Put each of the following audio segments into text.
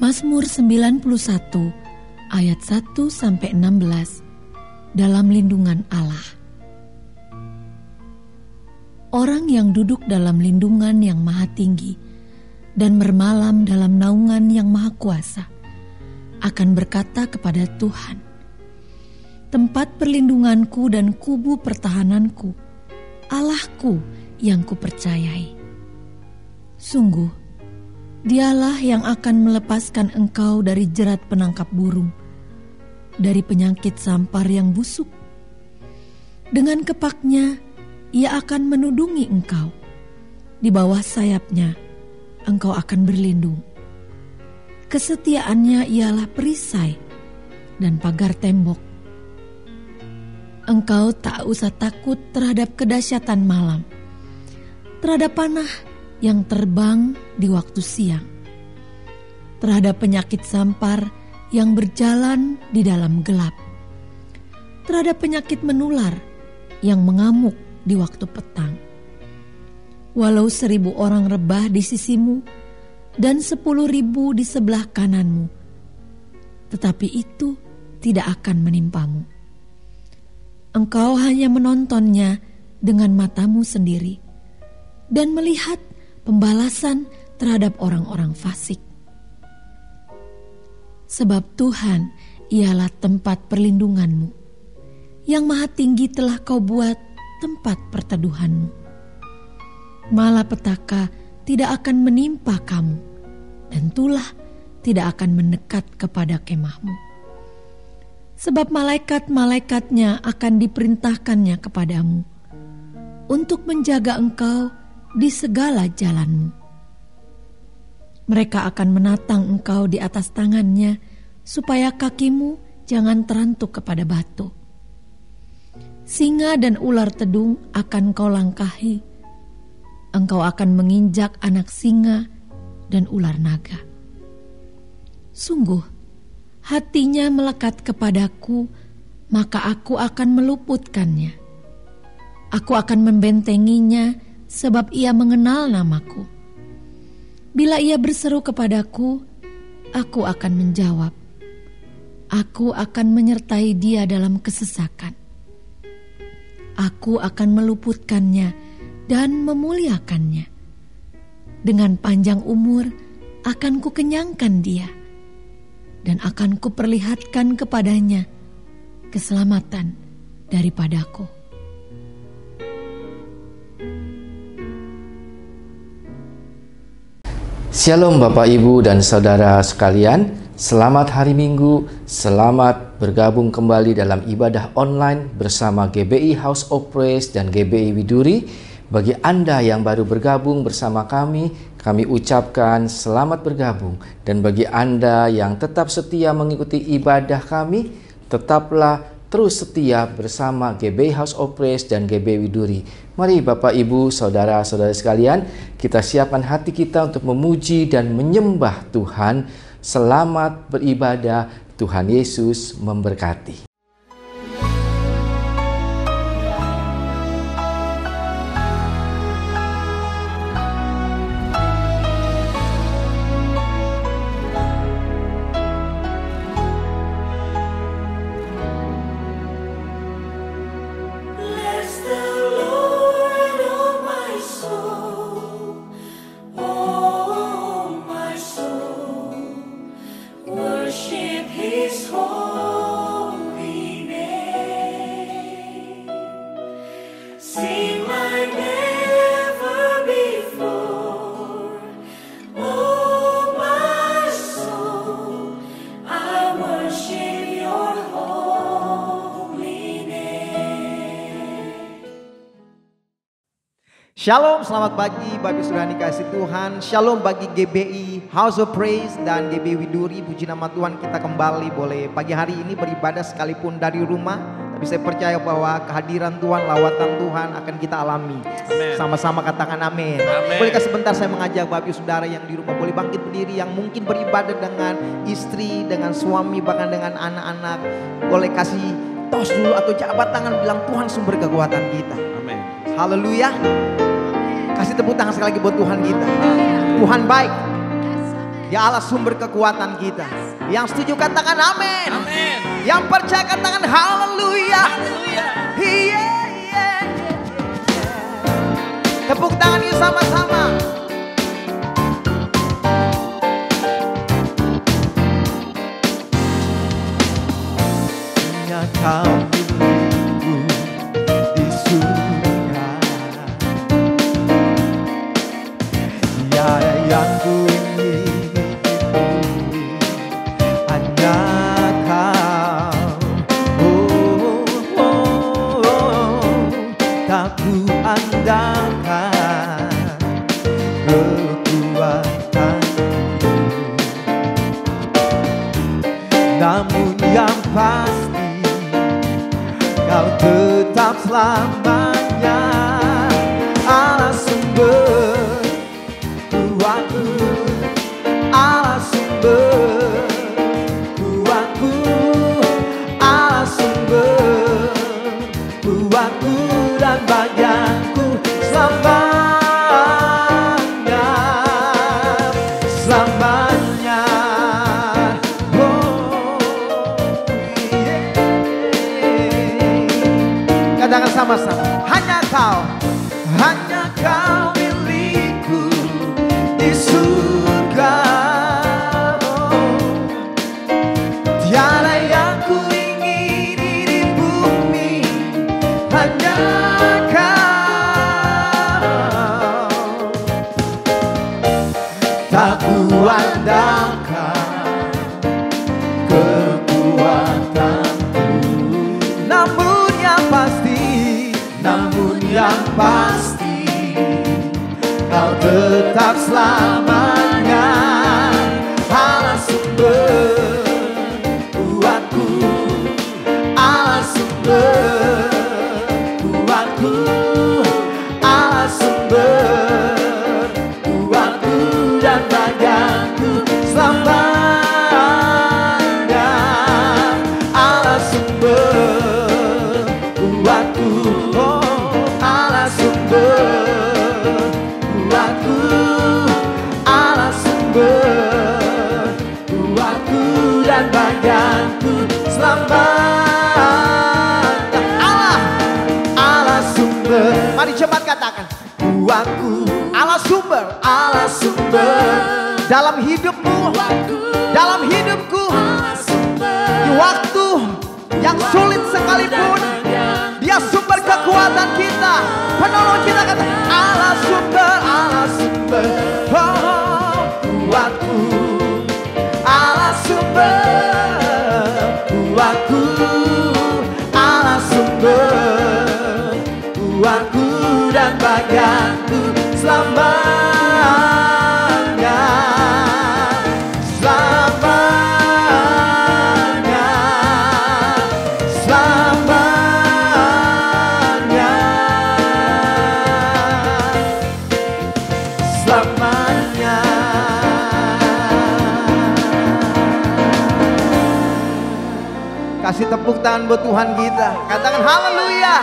Mazmur 91 ayat 1-16 dalam lindungan Allah. Orang yang duduk dalam lindungan yang maha tinggi dan bermalam dalam naungan yang maha kuasa akan berkata kepada Tuhan, tempat perlindunganku dan kubu pertahananku, Allahku yang kupercayai. Sungguh, Dialah yang akan melepaskan engkau dari jerat penangkap burung, dari penyakit sampar yang busuk. Dengan kepaknya, Ia akan menudungi engkau. Di bawah sayapnya, engkau akan berlindung. Kesetiaannya ialah perisai dan pagar tembok. Engkau tak usah takut terhadap kedahsyatan malam, terhadap panah yang terbang di waktu siang, terhadap penyakit sampar yang berjalan di dalam gelap, terhadap penyakit menular yang mengamuk di waktu petang. Walau 1.000 orang rebah di sisimu dan 10.000 di sebelah kananmu, tetapi itu tidak akan menimpamu. Engkau hanya menontonnya dengan matamu sendiri dan melihat pembalasan terhadap orang-orang fasik. Sebab Tuhan ialah tempat perlindunganmu, yang maha tinggi telah kau buat tempat perteduhanmu. Malapetaka tidak akan menimpa kamu, dan tulah tidak akan mendekat kepada kemahmu. Sebab malaikat-malaikatnya akan diperintahkannya kepadamu, untuk menjaga engkau di segala jalanmu. Mereka akan menatang engkau di atas tangannya, supaya kakimu jangan terantuk kepada batu. Singa dan ular tedung akan kau langkahi. Engkau akan menginjak anak singa dan ular naga. Sungguh, hatinya melekat kepadaku, maka aku akan meluputkannya. Aku akan membentenginya, sebab ia mengenal namaku. Bila ia berseru kepadaku, aku akan menjawab. Aku akan menyertai dia dalam kesesakan. Aku akan meluputkannya dan memuliakannya. Dengan panjang umur akan kukenyangkan dia, dan akan kuperlihatkan kepadanya keselamatan daripadaku. Shalom Bapak Ibu dan Saudara sekalian, selamat hari Minggu, selamat bergabung kembali dalam ibadah online bersama GBI House of Praise dan GBI Widuri. Bagi Anda yang baru bergabung bersama kami ucapkan selamat bergabung. Dan bagi Anda yang tetap setia mengikuti ibadah kami, tetaplah terus setia bersama GBI House of Praise dan GBI Widuri. Mari Bapak Ibu, Saudara-saudara sekalian, kita siapkan hati kita untuk memuji dan menyembah Tuhan. Selamat beribadah, Tuhan Yesus memberkati. Shalom, selamat pagi Bapak Ibu Saudara dikasih Tuhan. Shalom bagi GBI House of Praise dan GBI Widuri. Puji nama Tuhan, kita kembali boleh pagi hari ini beribadah sekalipun dari rumah. Tapi saya percaya bahwa kehadiran Tuhan, lawatan Tuhan akan kita alami. Amen. Sama-sama katakan amin. Bolehkah sebentar saya mengajak Bapak Ibu Saudara yang di rumah boleh bangkit berdiri, yang mungkin beribadah dengan istri, dengan suami, bahkan dengan anak-anak. Boleh kasih tos dulu atau jabat tangan bilang Tuhan sumber kekuatan kita. Amin. Haleluya. Kasih tepuk tangan sekali lagi buat Tuhan kita. Tuhan baik. Dia Allah sumber kekuatan kita. Yang setuju katakan amin. Amin. Yang percaya katakan haleluya. Haleluya. Iya, iya, iya. Tepuk tangan yuk sama-sama. Hanya kau milikku di surga. Tiada yang ku ingini, hanya kau. Tak ku andalkan kekuatanku, namun yang pasti kau tetap selamanya Allah sumber kuatku, Allah sumber kuatku, Allah sumber kuatku dan bagianku selamanya, selamanya. Katakan sama-sama, hanya kau milikku di surga. Tiada yang ku ingini di bumi, hanya kau. Tak ku andalkan kekuatanku, namun yang pasti kau tetap selamanya Allah sumber kuatku, Allah sumber kuatku, Allah sumber kuatku dan bagianku selamanya Allah sumber kuatku, Allah sumber kuatku, Allah sumber kuatku dan bagianku selamanya. Allah sumber. Mari cepat katakan kuatku, Allah sumber dalam hidupmu, dalam hidupku, di waktu yang sulit sekalipun Dia sumber kekuatan kita, penolong kita. Kata Allah sumber kuatku, Allah sumber kuatku, Allah sumber kuatku dan bagianku selamanya, selamanya, selamanya, selamanya. Kasih tepuk tangan buat Tuhan kita. Katakan haleluya.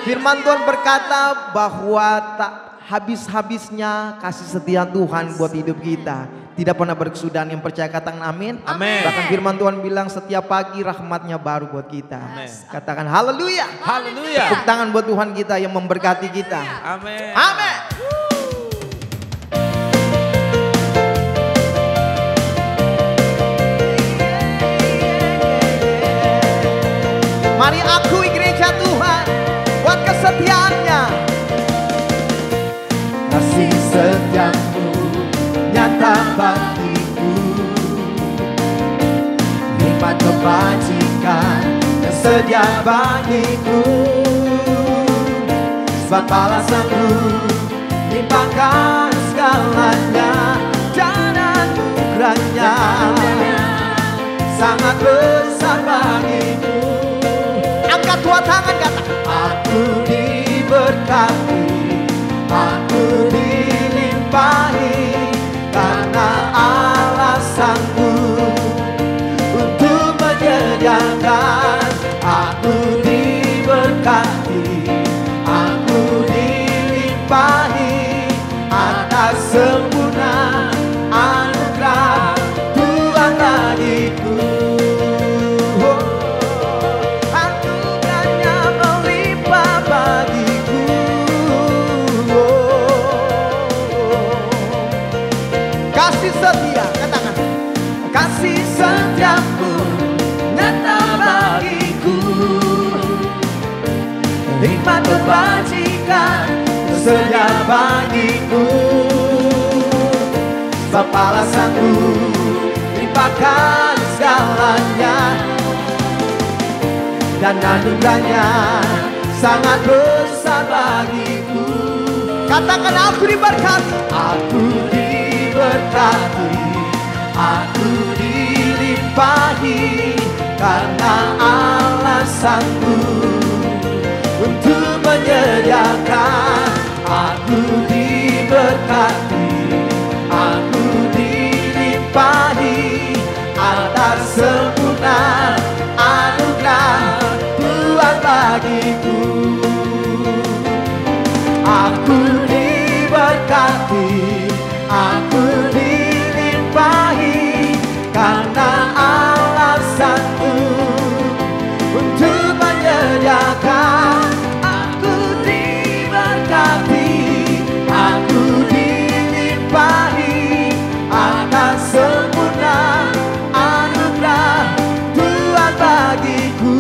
Firman Tuhan berkata bahwa tak habis-habisnya kasih setia Tuhan buat hidup kita. Tidak pernah berkesudahan. Yang percaya katakan amin. Amin. Bahkan firman Tuhan bilang setiap pagi rahmatnya baru buat kita. Amin. Katakan haleluya. Haleluya. Tepuk tangan buat Tuhan kita yang memberkati kita. Amin. Amin. Mari akui gereja Tuhan buat kesetiaannya. Kasih setiamu nyata bagiku, lipat kebajikan dan sedia bagiku. Sebab balasanmu limpahkan segalanya, dan anugerahnya sangat besar bagimu. Angkat dua tangan, kata aku diberkati, aku dilimpahi, karena Allah sanggup untuk menyediakan. Aku diberkati, aku dilimpahi atas sempurna anugerah Kasih setia, katakan. Kasih setiamu nyata bagiku, hikmat kebajikan tersedia bagiku. Sebab balasanku limpahkan segalanya, dan anugerahnya sangat besar bagiku. Katakan, aku diberkati. Aku diberkati, aku dilimpahi, karena Allah sanggup untuk menyediakan. Aku diberkati, aku dilimpahi atas sempurna anugerah Tuhan bagiku. Aku diberkati, aku dilimpahi, karena Allah sanggup untuk menyediakan. Aku diberkati, aku dilimpahi atas sempurna anugerah Tuhan bagiku.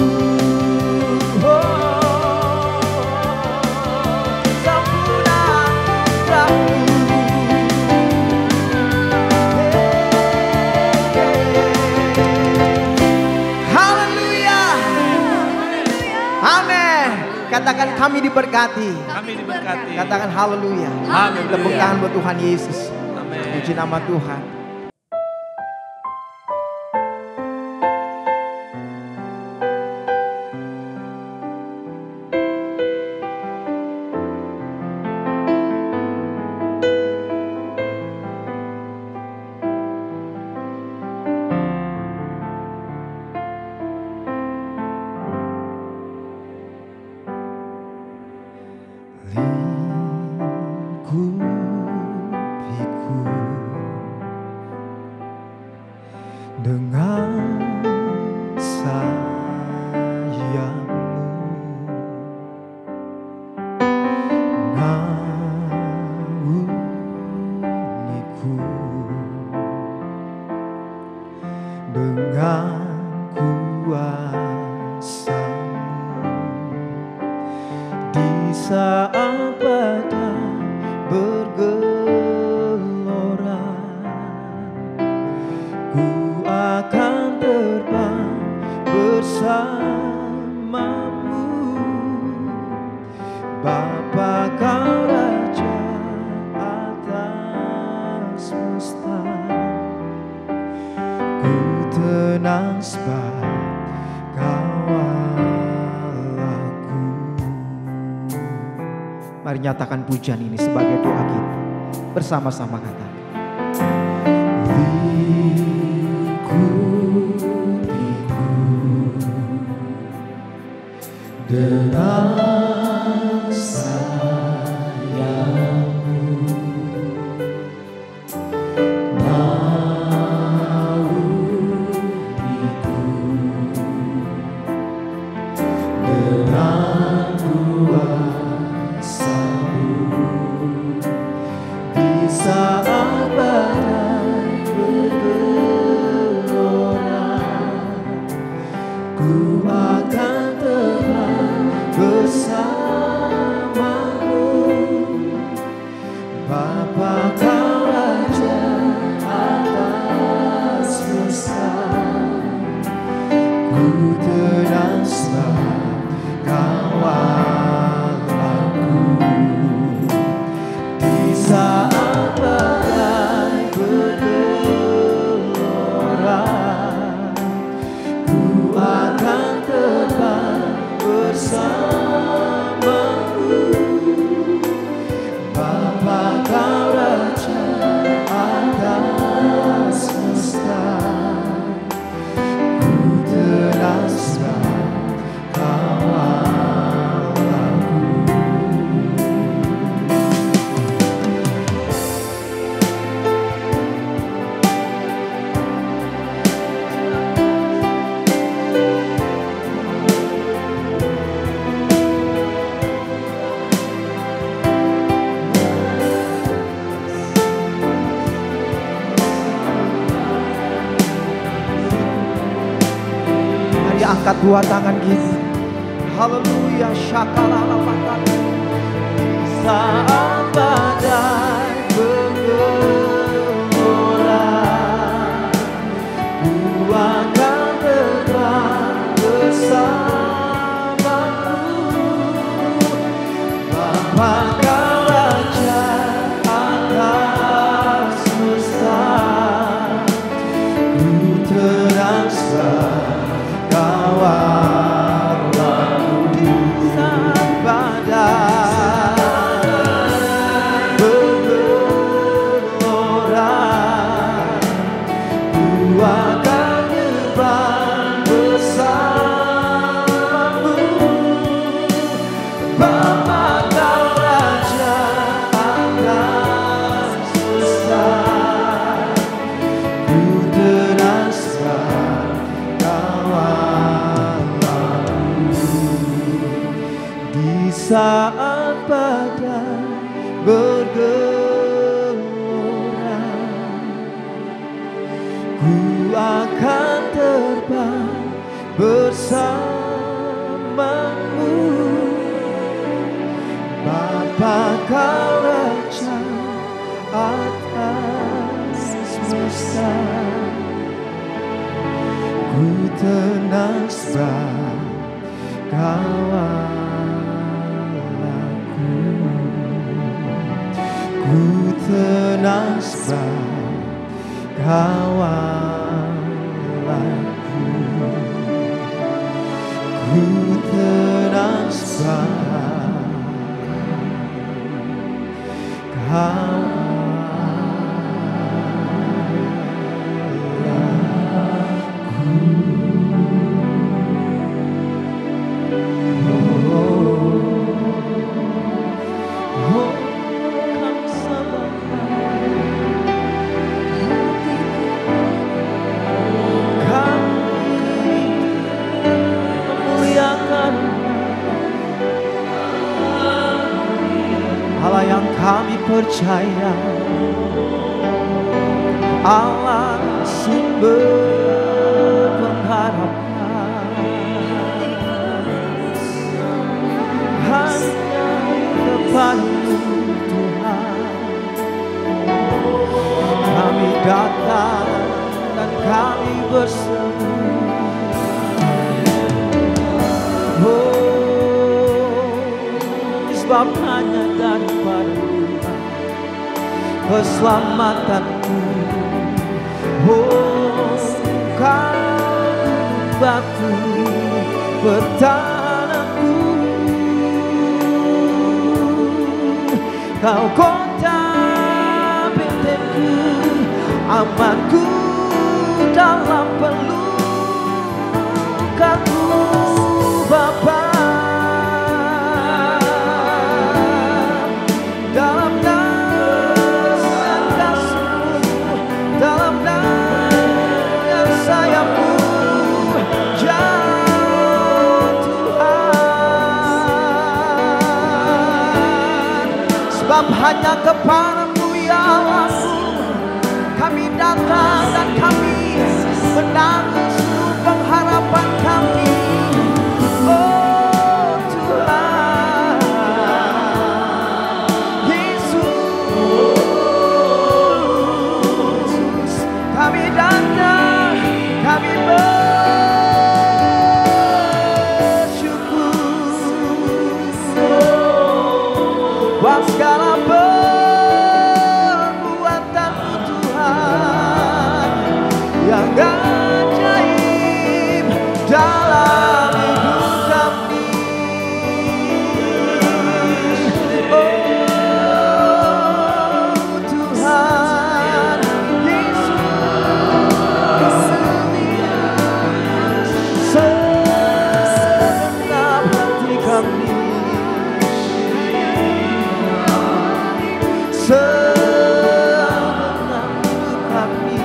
Katakan, kami diberkati. Kami diberkati. Katakan haleluya. Tepuk tangan buat Tuhan Yesus. Amin. Puji nama Tuhan. Mari nyatakan pujian ini sebagai doa kita. Bersama-sama katakan. Dengan sayangmu, naungiku dengan kuasa-Mu di saat badai bergelora. Ku akan terbang bersama angkat dua tangan kita. Haleluya, syakala makan. Saat badai bergelora, ku akan terbang bersamamu. Bapa Kau Raja atas semesta, ku terasa Kau Allahku. Saat badai bergelora, ku akan terbang bersamamu. Bapa Kau Raja atas semesta, ku terasa Kau Allahku. Di saat badai bergelora, ku akan terbang bersamamu. Bapa Kau Raja atas semesta, ku tenang sebab Kau Allahku. Ku tenang sebab Kau Allahku. Ku tenang sebab Kau Allah yang kami percaya, Allah sumber pengharapan, hanya kepada-Mu Tuhan kami datang dan kami berseru. Sebab hanya daripada-Mu keselamatanku. Kau batu pertahananku, Kau kota bentengku, amanku dalam pelukanmu. Bapa, hanya kepada-Mu ya Allah, kami datang dan kami menangis seluruh pengharapan kami. Oh Tuhan Yesus, kami datang, kami bersyukur buat segala perbuatan-Mu Tuhan yang ajaib dalam hidup kami. Oh Tuhan Yesus, segenap hati kami, segenap hidup kami,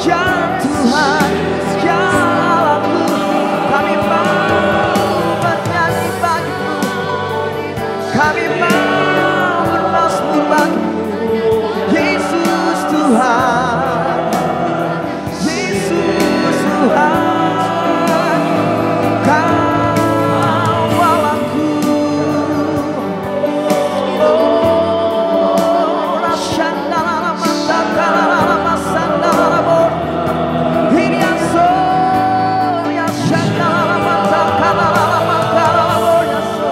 Ya Tuhan, ya Allahku, kami mau bernyanyi bagimu, kami mau bermazmur bagimu, Yesus Tuhan, Yesus Tuhan, Kau Allahku. Oh, Rashandala Matakala Masandala Bor, Hiriaso, Yashandala Matakala Makala Bor, Yaso,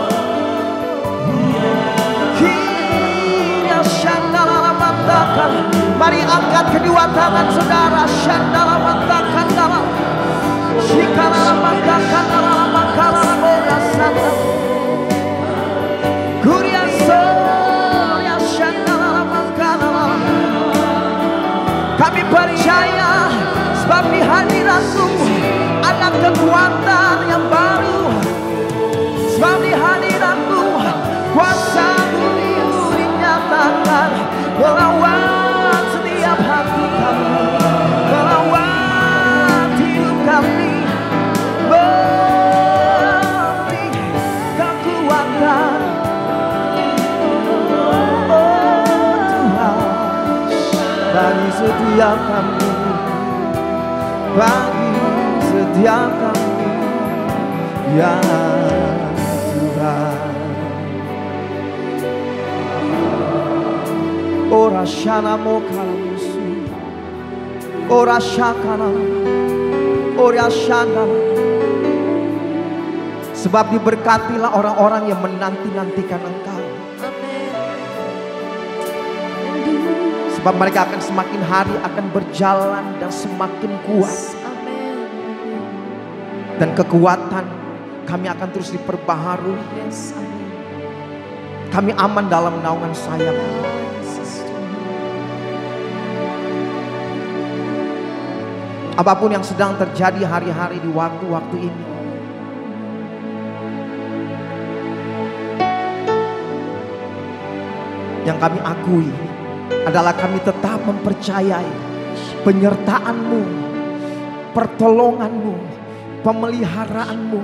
Hiriashandala Matakala. Mari angkat kedua tangan saudara, Shandala Matakala, Shikala Matakala Makala Bor, Yasanda, Kuriaso, Yashandala Makala. Kami percaya sebab di hadirat-Mu ada kekuatan yang baru. Sebab di hadirat-Mu kuasa-Mu dinyatakan melawan setiap hati kami, melawan hidup kami. Beri kekuatan, oh Tuhan, bagi setiap kami, bagi setiap kami, ya Tuhan. Ora shana mokala musu, ora shakana, ora shana. Sebab diberkatilah orang-orang yang menanti-nantikan Engkau. Sebab mereka akan semakin hari akan berjalan dan semakin kuat. Dan kekuatan kami akan terus diperbaharui. Kami aman dalam naungan sayap. Apapun yang sedang terjadi hari-hari di waktu-waktu ini, yang kami akui adalah kami tetap mempercayai penyertaan-Mu, pertolongan-Mu, pemeliharaanmu,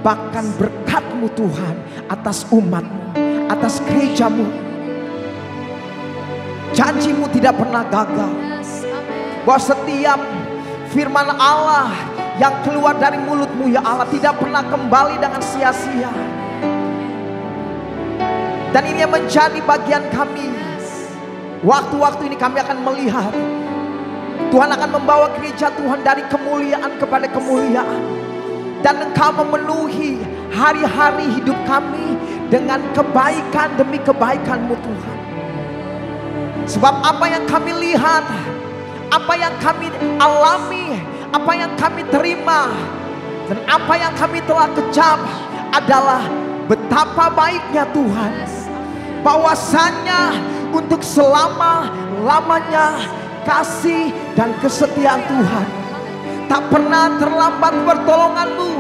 bahkan berkat-Mu Tuhan atas umat-Mu, atas gereja-Mu. Janji-Mu tidak pernah gagal, bahwa setiap firman Allah yang keluar dari mulut-Mu ya Allah tidak pernah kembali dengan sia-sia. Dan ini yang menjadi bagian kami. Waktu-waktu ini kami akan melihat Tuhan akan membawa gereja Tuhan dari kemuliaan kepada kemuliaan. Dan Engkau memenuhi hari-hari hidup kami dengan kebaikan demi kebaikan-Mu Tuhan. Sebab apa yang kami lihat, apa yang kami alami, apa yang kami terima, dan apa yang kami telah kecap adalah betapa baiknya Tuhan. Bahwasannya untuk selama-lamanya kasih dan kesetiaan Tuhan. Tak pernah terlambat pertolongan-Mu.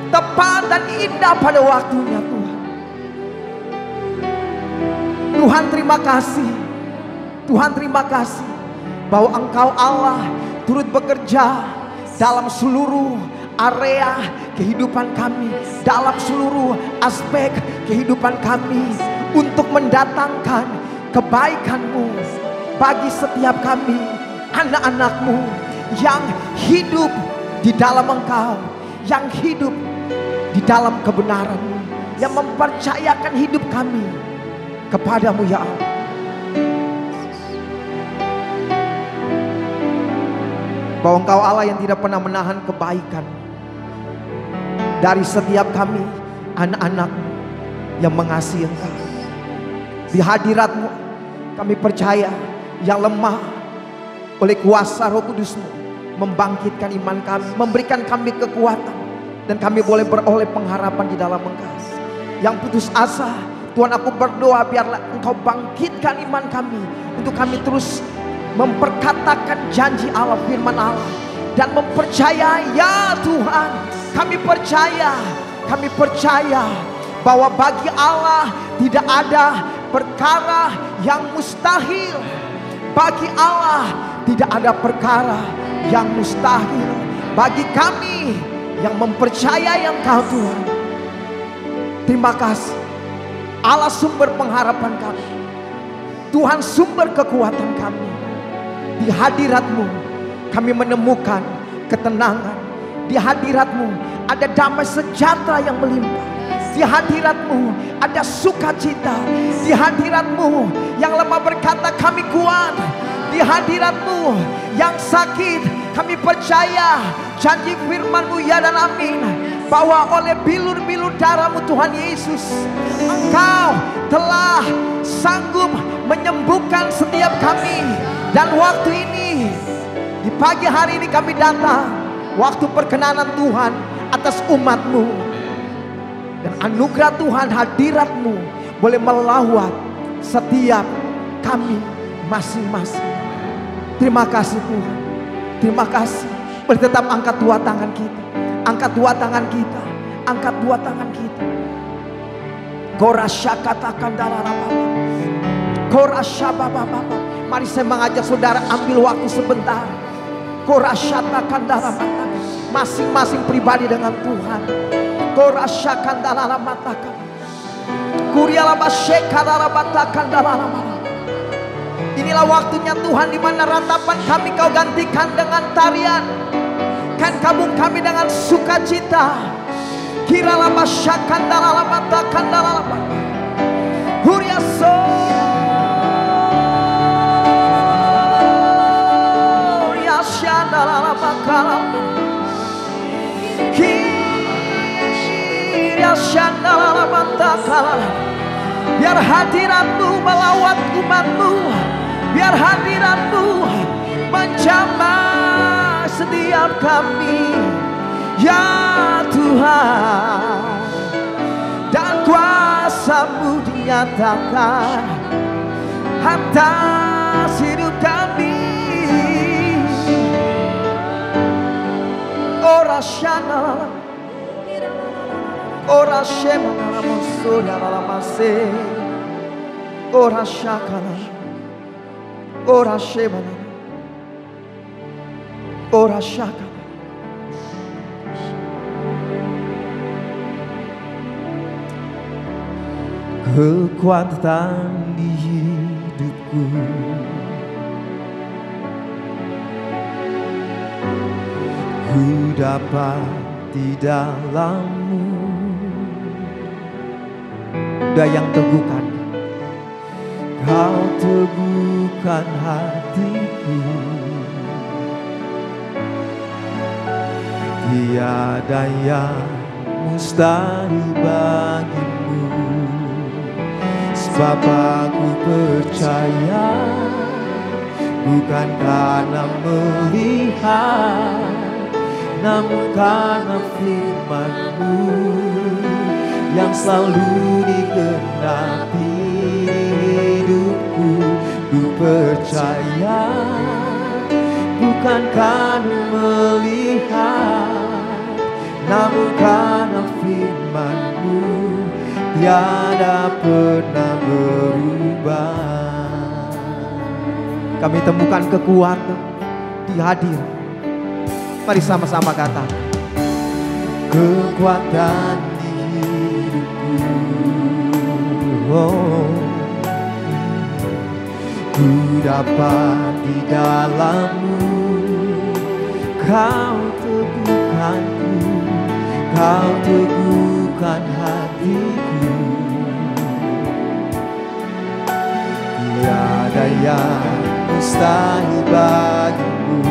Tepat dan indah pada waktunya Tuhan. Tuhan terima kasih. Tuhan terima kasih bahwa Engkau Allah turut bekerja dalam seluruh area kehidupan kami, dalam seluruh aspek kehidupan kami, untuk mendatangkan kebaikan-Mu bagi setiap kami, anak-anak-Mu yang hidup di dalam Engkau, yang hidup di dalam kebenaran-Mu, yang mempercayakan hidup kami kepada-Mu ya Allah. Bahwa Engkau Allah yang tidak pernah menahan kebaikan dari setiap kami, anak-anak-Mu yang mengasihi Engkau. Di hadirat-Mu kami percaya yang lemah oleh kuasa Roh Kudus-Mu membangkitkan iman kami, memberikan kami kekuatan, dan kami boleh beroleh pengharapan di dalam Engkau. Yang putus asa, Tuhan, aku berdoa biarlah Engkau bangkitkan iman kami untuk kami terus memperkatakan janji Allah, firman Allah, dan mempercayai ya Tuhan, kami percaya bahwa bagi Allah tidak ada perkara yang mustahil. Bagi Allah tidak ada perkara yang mustahil bagi kami yang mempercayai Engkau Tuhan. Terima kasih Allah, sumber pengharapan kami, Tuhan sumber kekuatan kami. Di hadirat-Mu kami menemukan ketenangan. Di hadirat-Mu ada damai sejahtera yang melimpah. Di hadirat-Mu ada sukacita. Di hadirat-Mu yang lemah berkata kami kuat. Di hadirat-Mu yang sakit kami percaya janji firman-Mu ya dan amin, bahwa oleh bilur-bilur darah-Mu Tuhan Yesus, Engkau telah sanggup menyembuhkan setiap kami. Dan waktu ini, di pagi hari ini kami datang, waktu perkenanan Tuhan atas umat-Mu. Dan anugerah Tuhan, hadirat-Mu boleh melawat setiap kami masing-masing. Terima kasih Tuhan. Terima kasih. Boleh tetap angkat dua tangan kita. Angkat dua tangan kita. Angkat dua tangan kita. Korasya katakan darah-darah. Korasya bapak-bapak. Mari saya mengajak saudara ambil waktu sebentar. Korasyakan dalam mata, masing-masing pribadi dengan Tuhan. Korasyakan dalam mata, kuriala basyeka dalam mata, dalam mata. Inilah waktunya Tuhan, di mana ratapan kami Kau gantikan dengan tarian, kan kabung kami dengan sukacita. Kirala basyakan dalam mata, dalam mata. Huriaso. Biar hadirat-Mu melawat umat-Mu, biar hadirat-Mu menjamah setiap kami ya Tuhan. Dan kuasa-Mu dinyatakan atas hidup kami. Orashana, orashema naramosoya naramase, orashakana, orashema, orashakana. Kekuatan di hidupku, ku dapat di dalam-Mu. Udah yang teguhkan, Kau teguhkan hatiku. Tiada yang mustahil bagimu, sebab aku percaya, bukan karena melihat, namun karena firman-Mu yang selalu digenapi hidupku. Ku percaya, bukan karena melihat, namun karena firman-Mu tiada pernah berubah. kami temukan kekuatan di hadirat. Mari sama-sama katakan, kekuatan di hidupku, oh, ku dapat di dalam-Mu. Kau teguhkanku, Kau teguhkan hatiku. Tiada yang mustahil bagimu,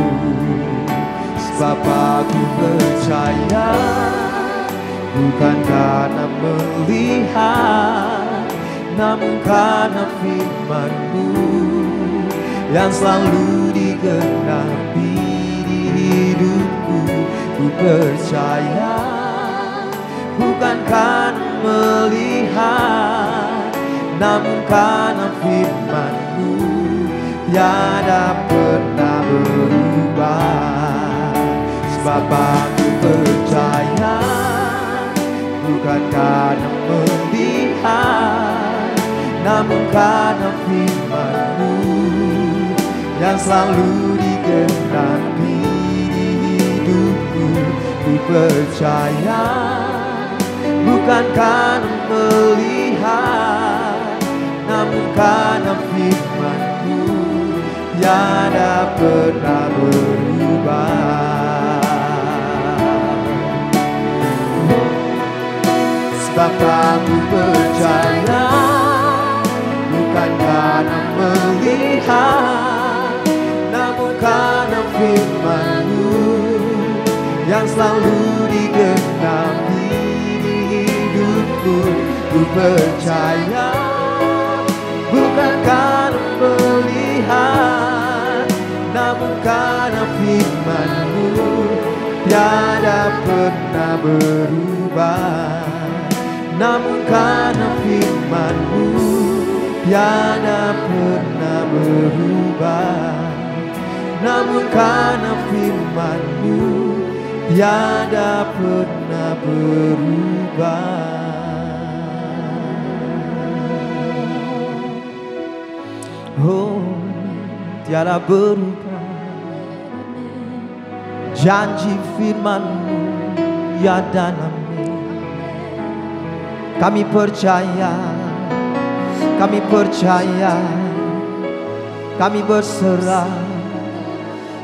sebab aku percaya, bukan karena melihat, namun karena firman-Mu yang selalu digenapi di hidupku. Ku percaya, bukan karena melihat, namun karena firman-Mu tiada pernah berubah. Sebab aku percaya, bukan karena melihat, namun karena firman-Mu yang yang selalu digenapi di hidupku. Ku percaya bukan karena melihat, namun karena firman-Mu tiada pernah berubah. Sebab aku percaya bukan karena melihat, namun karena firman-Mu yang selalu digenapi di hidupku. Ku percaya bukan karena melihat, namun karena firman-Mu tiada pernah berubah. Namun karena firman-Mu tiada pernah berubah. Namun karena firman-Mu tiada pernah berubah. Oh, tiada berubah. Janji firman-Mu ya dan amin. Kami percaya, kami percaya, kami berserah.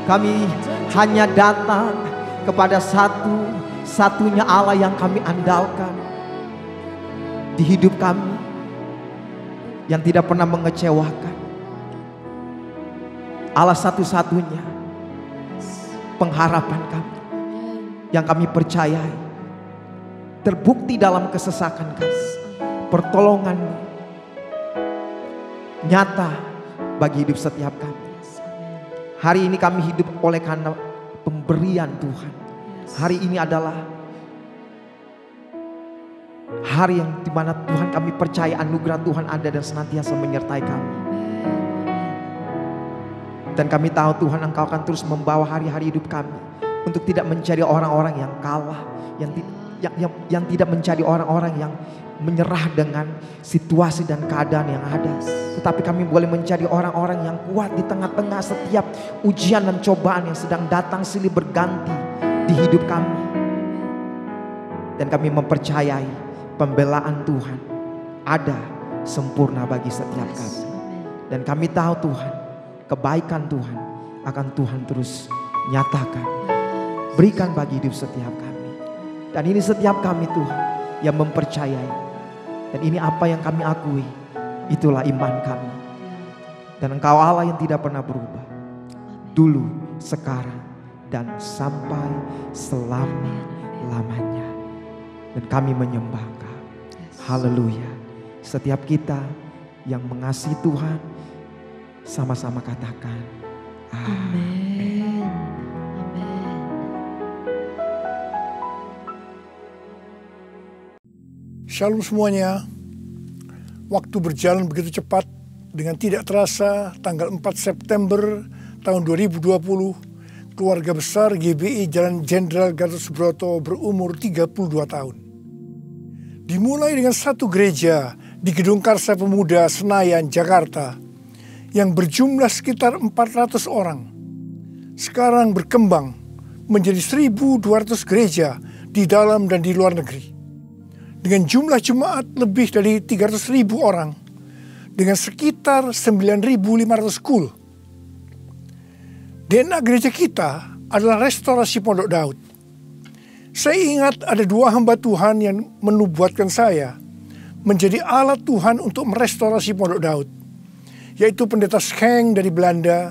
Kami hanya datang kepada satu-satunya Allah yang kami andalkan di hidup kami, yang tidak pernah mengecewakan. Allah satu-satunya pengharapan kami, yang kami percayai. Terbukti dalam kesesakan kami, pertolongan-Mu nyata bagi hidup setiap kami. Hari ini kami hidup oleh karena pemberian Tuhan. Hari ini adalah hari yang dimana Tuhan, kami percaya anugerah Tuhan ada dan senantiasa menyertai kami. Dan kami tahu Tuhan, Engkau akan terus membawa hari-hari hidup kami untuk tidak mencari orang-orang yang kalah, yang tidak mencari orang-orang yang menyerah dengan situasi dan keadaan yang ada. Tetapi kami boleh mencari orang-orang yang kuat di tengah-tengah setiap ujian dan cobaan yang sedang datang silih berganti di hidup kami. Dan kami mempercayai pembelaan Tuhan ada sempurna bagi setiap kami. Dan kami tahu Tuhan, kebaikan Tuhan akan Tuhan terus nyatakan, berikan bagi hidup setiap kami. Dan ini setiap kami Tuhan yang mempercayai. Dan ini apa yang kami akui, itulah iman kami. Dan Engkau Allah yang tidak pernah berubah, dulu, sekarang, dan sampai selama-lamanya. Dan kami menyembah Engkau. Haleluya. Setiap kita yang mengasihi Tuhan, sama-sama katakan amin. Shalom semuanya. Waktu berjalan begitu cepat. Dengan tidak terasa tanggal 4 September tahun 2020, keluarga besar GBI Jalan Jenderal Gatot Subroto berumur 32 tahun. Dimulai dengan satu gereja di Gedung Karsa Pemuda Senayan, Jakarta, yang berjumlah sekitar 400 orang. Sekarang berkembang menjadi 1.200 gereja di dalam dan di luar negeri. Dengan jumlah jemaat lebih dari 300.000 orang, dengan sekitar 9.500 school. DNA gereja kita adalah restorasi Pondok Daud. Saya ingat ada 2 hamba Tuhan yang menubuatkan saya menjadi alat Tuhan untuk merestorasi Pondok Daud, yaitu Pendeta Scheng dari Belanda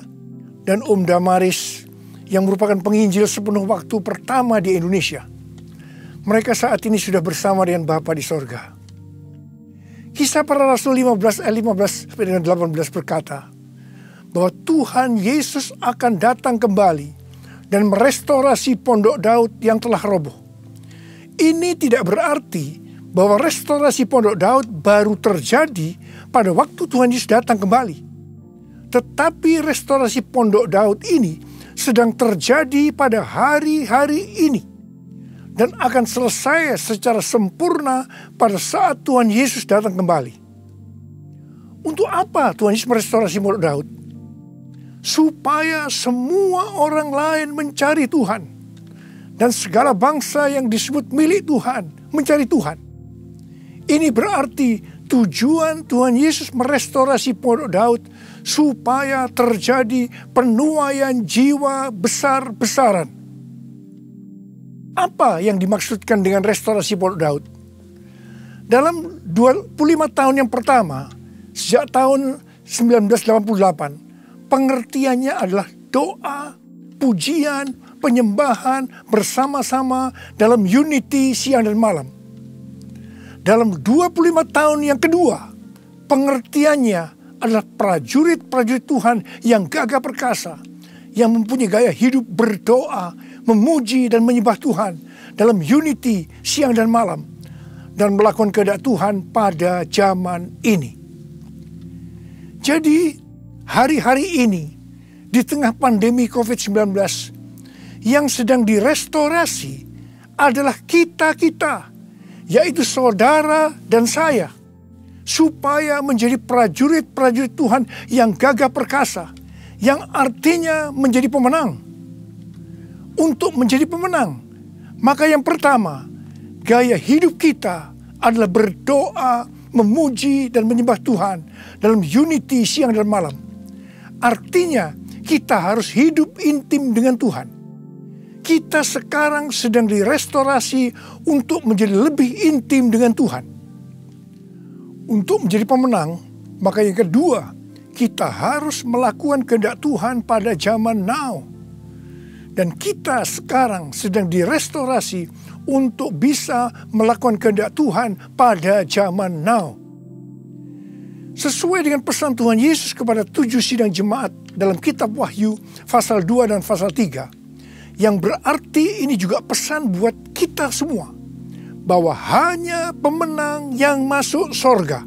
dan Om Damaris yang merupakan penginjil sepenuh waktu pertama di Indonesia. Mereka saat ini sudah bersama dengan Bapa di sorga. Kisah Para Rasul 15 ayat 15-18 berkata bahwa Tuhan Yesus akan datang kembali dan merestorasi Pondok Daud yang telah roboh. Ini tidak berarti bahwa restorasi Pondok Daud baru terjadi pada waktu Tuhan Yesus datang kembali. Tetapi restorasi Pondok Daud ini sedang terjadi pada hari-hari ini. Dan akan selesai secara sempurna pada saat Tuhan Yesus datang kembali. Untuk apa Tuhan Yesus merestorasi Pondok Daud? supaya semua orang lain mencari Tuhan. Dan segala bangsa yang disebut milik Tuhan mencari Tuhan. Ini berarti tujuan Tuhan Yesus merestorasi Pondok Daud supaya terjadi penuaian jiwa besar-besaran. Apa yang dimaksudkan dengan restorasi Pondok Daud? Dalam 25 tahun yang pertama, sejak tahun 1988, pengertiannya adalah doa, pujian, penyembahan bersama-sama dalam unity siang dan malam. Dalam 25 tahun yang kedua, pengertiannya adalah prajurit-prajurit Tuhan yang gagah perkasa, yang mempunyai gaya hidup berdoa, memuji dan menyembah Tuhan dalam unity siang dan malam, dan melakukan kehendak Tuhan pada zaman ini. Jadi, hari-hari ini, di tengah pandemi COVID-19, yang sedang direstorasi adalah kita-kita, yaitu saudara dan saya, supaya menjadi prajurit-prajurit Tuhan yang gagah perkasa, yang artinya menjadi pemenang. Untuk menjadi pemenang, maka yang pertama, gaya hidup kita adalah berdoa, memuji dan menyembah Tuhan dalam unity siang dan malam. Artinya, kita harus hidup intim dengan Tuhan. Kita sekarang sedang direstorasi untuk menjadi lebih intim dengan Tuhan. Untuk menjadi pemenang, maka yang kedua, kita harus melakukan kehendak Tuhan pada zaman now. Dan kita sekarang sedang direstorasi untuk bisa melakukan kehendak Tuhan pada zaman now. Sesuai dengan pesan Tuhan Yesus kepada 7 sidang jemaat dalam kitab Wahyu pasal 2 dan pasal 3. Yang berarti ini juga pesan buat kita semua. Bahwa hanya pemenang yang masuk sorga.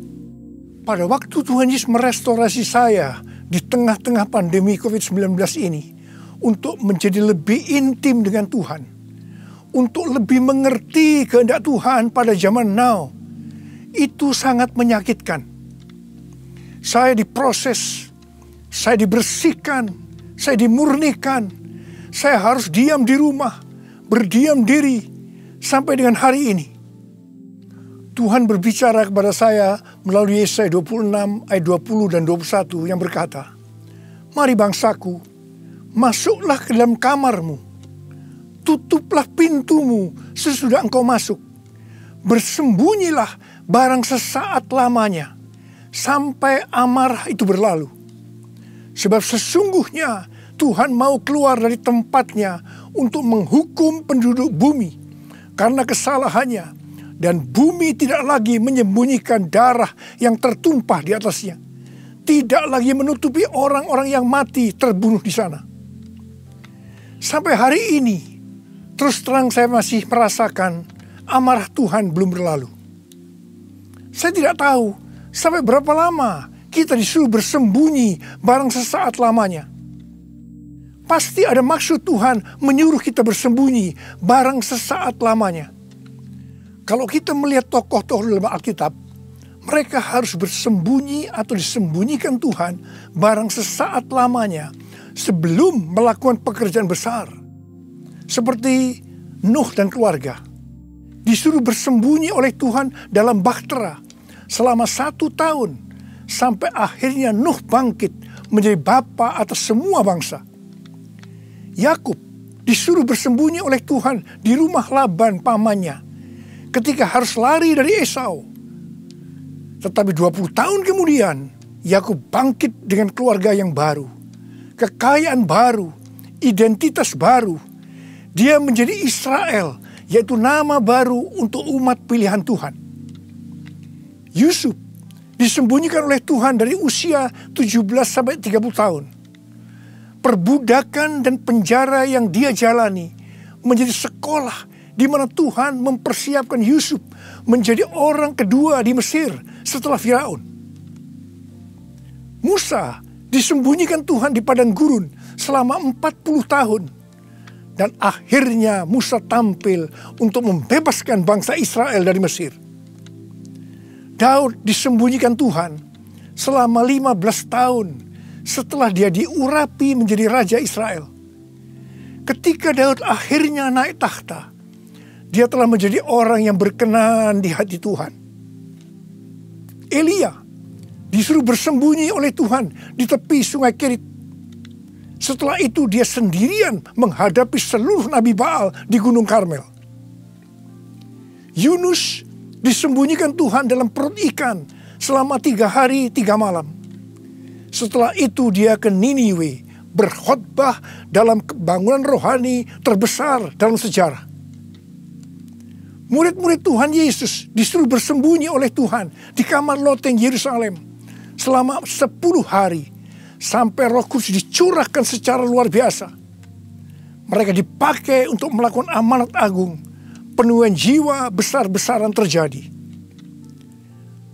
Pada waktu Tuhan Yesus merestorasi saya di tengah-tengah pandemi COVID-19 ini. Untuk menjadi lebih intim dengan Tuhan. Untuk lebih mengerti kehendak Tuhan pada zaman now. Itu sangat menyakitkan. Saya diproses, saya dibersihkan, saya dimurnikan. Saya harus diam di rumah, berdiam diri sampai dengan hari ini. Tuhan berbicara kepada saya melalui Yesaya 26 ayat 20 dan 21 yang berkata, "Mari bangsaku, masuklah ke dalam kamarmu, tutuplah pintumu sesudah engkau masuk. Bersembunyilah barang sesaat lamanya, sampai amarah itu berlalu. Sebab sesungguhnya Tuhan mau keluar dari tempatnya untuk menghukum penduduk bumi karena kesalahannya, dan bumi tidak lagi menyembunyikan darah yang tertumpah di atasnya. Tidak lagi menutupi orang-orang yang mati terbunuh di sana." Sampai hari ini, terus terang saya masih merasakan amarah Tuhan belum berlalu. Saya tidak tahu sampai berapa lama kita disuruh bersembunyi barang sesaat lamanya. Pasti ada maksud Tuhan menyuruh kita bersembunyi barang sesaat lamanya. Kalau kita melihat tokoh-tokoh dalam Alkitab, mereka harus bersembunyi atau disembunyikan Tuhan barang sesaat lamanya sebelum melakukan pekerjaan besar. Seperti Nuh dan keluarga. Disuruh bersembunyi oleh Tuhan dalam bahtera selama 1 tahun. Sampai akhirnya Nuh bangkit menjadi bapa atas semua bangsa. Yakub disuruh bersembunyi oleh Tuhan di rumah Laban pamannya. Ketika harus lari dari Esau. Tetapi 20 tahun kemudian Yakub bangkit dengan keluarga yang baru. Kekayaan baru, identitas baru. Dia menjadi Israel, yaitu nama baru untuk umat pilihan Tuhan. Yusuf disembunyikan oleh Tuhan dari usia 17 sampai 30 tahun. Perbudakan dan penjara yang dia jalani menjadi sekolah di mana Tuhan mempersiapkan Yusuf menjadi orang kedua di Mesir setelah Firaun. Musa disembunyikan Tuhan di padang gurun selama 40 tahun. Dan akhirnya Musa tampil untuk membebaskan bangsa Israel dari Mesir. Daud disembunyikan Tuhan selama 15 tahun setelah dia diurapi menjadi Raja Israel. Ketika Daud akhirnya naik tahta, dia telah menjadi orang yang berkenan di hati Tuhan. Elia disuruh bersembunyi oleh Tuhan di tepi sungai Kerit. Setelah itu dia sendirian menghadapi seluruh Nabi Baal di Gunung Karmel. Yunus disembunyikan Tuhan dalam perut ikan selama 3 hari 3 malam. Setelah itu dia ke Niniwe berkhotbah dalam kebangunan rohani terbesar dalam sejarah. Murid-murid Tuhan Yesus disuruh bersembunyi oleh Tuhan di kamar loteng Yerusalem selama 10 hari sampai Roh Kudus dicurahkan secara luar biasa. Mereka dipakai untuk melakukan amanat agung. Penuaian jiwa besar-besaran terjadi.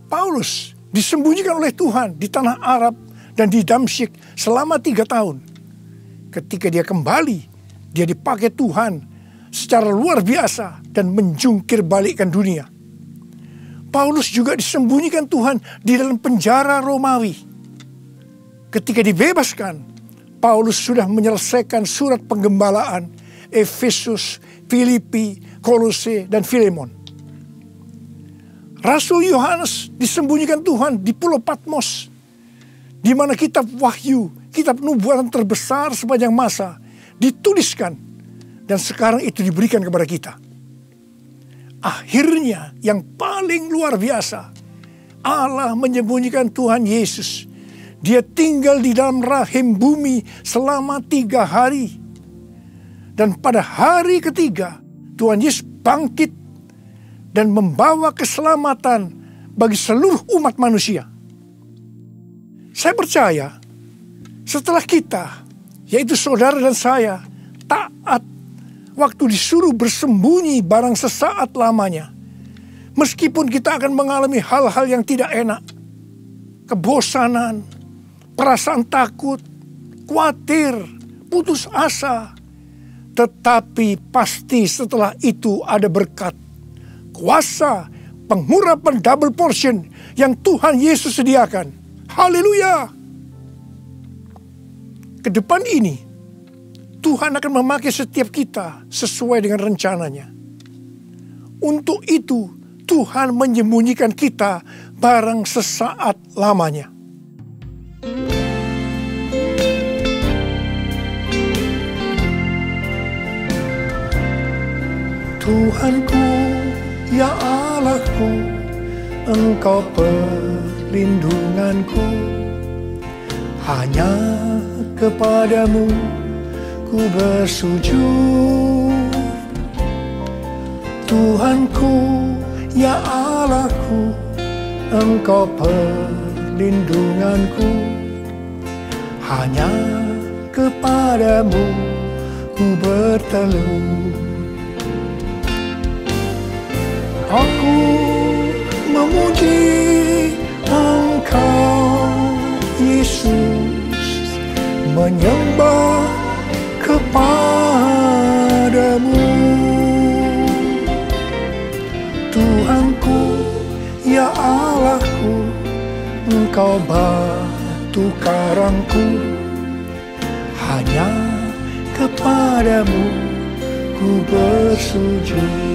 Paulus disembunyikan oleh Tuhan di tanah Arab dan di Damsyik selama 3 tahun. Ketika dia kembali, dia dipakai Tuhan secara luar biasa dan menjungkir balikkan dunia. Paulus juga disembunyikan Tuhan di dalam penjara Romawi. Ketika dibebaskan, Paulus sudah menyelesaikan surat penggembalaan Efesus, Filipi, Kolose, dan Filemon. Rasul Yohanes disembunyikan Tuhan di Pulau Patmos, di mana kitab Wahyu, kitab nubuatan terbesar sepanjang masa, dituliskan dan sekarang itu diberikan kepada kita. Akhirnya yang paling luar biasa, Allah menyembunyikan Tuhan Yesus. Dia tinggal di dalam rahim bumi selama 3 hari. Dan pada hari ketiga, Tuhan Yesus bangkit dan membawa keselamatan bagi seluruh umat manusia. Saya percaya setelah kita, yaitu saudara dan saya, taat waktu disuruh bersembunyi barang sesaat lamanya, meskipun kita akan mengalami hal-hal yang tidak enak, kebosanan, perasaan takut, khawatir, putus asa, tetapi pasti setelah itu ada berkat, kuasa, pengurapan double portion yang Tuhan Yesus sediakan. Haleluya! Ke depan ini, Tuhan akan memakai setiap kita sesuai dengan rencananya. Untuk itu, Tuhan menyembunyikan kita barang sesaat lamanya. Tuhanku, ya Allahku, Engkau perlindunganku. Hanya kepadamu ku bersujud. Tuhanku, ya Allahku, Engkau perlindunganku. Hanya kepadamu ku bertelut. Aku memuji Engkau, Yesus, menyembah kepadamu. Tuhanku, ya Allahku, Engkau batu karangku. Hanya kepadamu ku bersujud.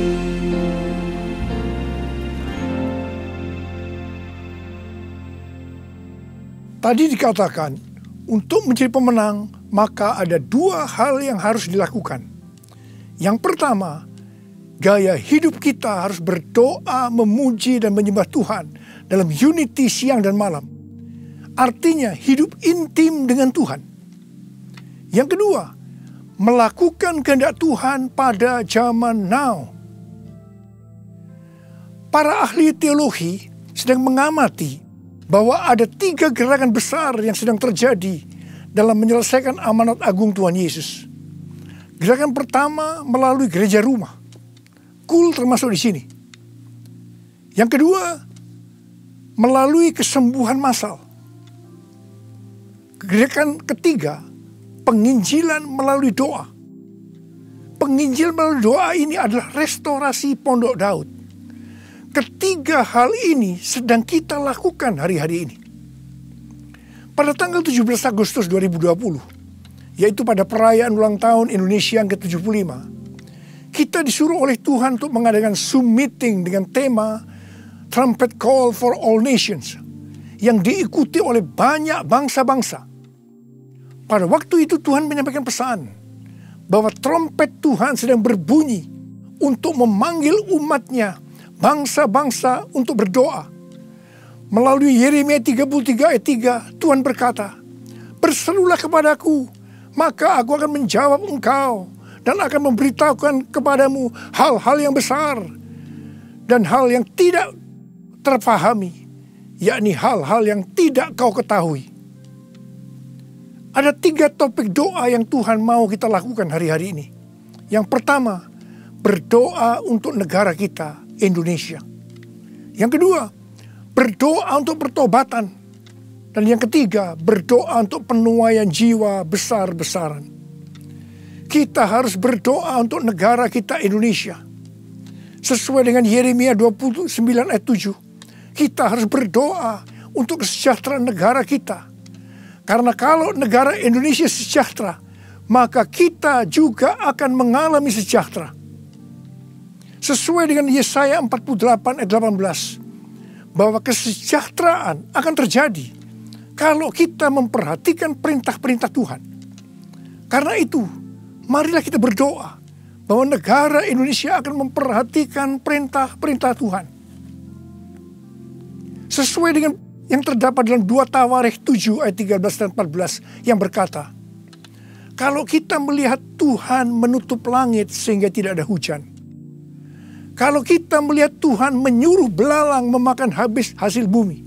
Tadi dikatakan, untuk menjadi pemenang, maka ada 2 hal yang harus dilakukan. Yang pertama, gaya hidup kita harus berdoa, memuji, dan menyembah Tuhan dalam unity siang dan malam. Artinya, hidup intim dengan Tuhan. Yang kedua, melakukan kehendak Tuhan pada zaman now. Para ahli teologi sedang mengamati bahwa ada 3 gerakan besar yang sedang terjadi dalam menyelesaikan amanat agung Tuhan Yesus. Gerakan pertama melalui gereja rumah. Kul termasuk di sini. Yang kedua, melalui kesembuhan massal. Gerakan ketiga, penginjilan melalui doa. Penginjilan melalui doa ini adalah restorasi Pondok Daud. Ketiga hal ini sedang kita lakukan hari-hari ini. Pada tanggal 17 Agustus 2020, yaitu pada perayaan ulang tahun Indonesia yang ke-75, kita disuruh oleh Tuhan untuk mengadakan Zoom meeting dengan tema Trumpet Call for All Nations yang diikuti oleh banyak bangsa-bangsa. Pada waktu itu Tuhan menyampaikan pesan bahwa trompet Tuhan sedang berbunyi untuk memanggil umatnya, bangsa-bangsa untuk berdoa. Melalui Yeremia 33 ayat 3, Tuhan berkata, "Berserulah kepadaku, maka aku akan menjawab engkau dan akan memberitahukan kepadamu hal-hal yang besar dan hal yang tidak terpahami, yakni hal-hal yang tidak kau ketahui." Ada 3 topik doa yang Tuhan mau kita lakukan hari-hari ini. Yang pertama, berdoa untuk negara kita, Indonesia. Yang kedua, berdoa untuk pertobatan. Dan yang ketiga, berdoa untuk penuaian jiwa besar-besaran. Kita harus berdoa untuk negara kita, Indonesia. Sesuai dengan Yeremia 29 ayat 7, kita harus berdoa untuk kesejahteraan negara kita. Karena kalau negara Indonesia sejahtera, maka kita juga akan mengalami sejahtera. Sesuai dengan Yesaya 48 ayat 18, bahwa kesejahteraan akan terjadi kalau kita memperhatikan perintah-perintah Tuhan. Karena itu, marilah kita berdoa bahwa negara Indonesia akan memperhatikan perintah-perintah Tuhan. Sesuai dengan yang terdapat dalam 2 Tawarikh 7 ayat 13 dan 14 yang berkata, kalau kita melihat Tuhan menutup langit sehingga tidak ada hujan, kalau kita melihat Tuhan menyuruh belalang memakan habis hasil bumi,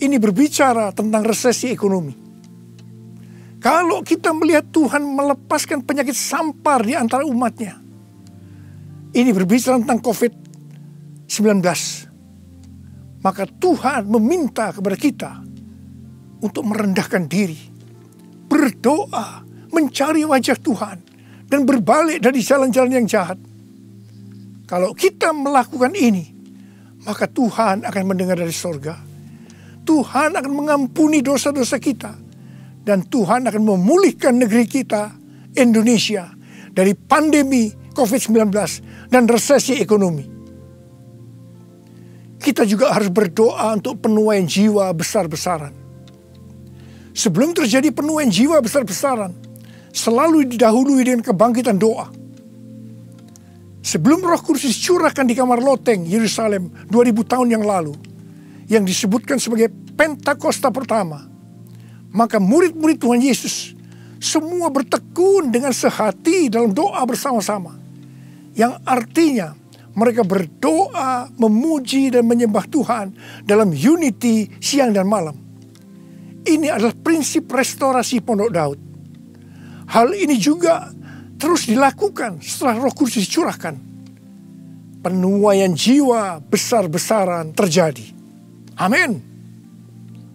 ini berbicara tentang resesi ekonomi. Kalau kita melihat Tuhan melepaskan penyakit sampar di antara umatnya, ini berbicara tentang COVID-19. Maka Tuhan meminta kepada kita untuk merendahkan diri, berdoa, mencari wajah Tuhan, dan berbalik dari jalan-jalan yang jahat. Kalau kita melakukan ini, maka Tuhan akan mendengar dari sorga. Tuhan akan mengampuni dosa-dosa kita. Dan Tuhan akan memulihkan negeri kita, Indonesia, dari pandemi COVID-19 dan resesi ekonomi. Kita juga harus berdoa untuk penuaian jiwa besar-besaran. Sebelum terjadi penuaian jiwa besar-besaran, selalu didahului dengan kebangkitan doa. Sebelum Roh Kudus dicurahkan di kamar loteng Yerusalem 2000 tahun yang lalu, yang disebutkan sebagai Pentakosta pertama, maka murid-murid Tuhan Yesus semua bertekun dengan sehati dalam doa bersama-sama, yang artinya mereka berdoa, memuji dan menyembah Tuhan dalam unity siang dan malam. Ini adalah prinsip restorasi Pondok Daud. Hal ini juga terus dilakukan setelah Roh Kudus dicurahkan. Penuaian jiwa besar-besaran terjadi. Amin.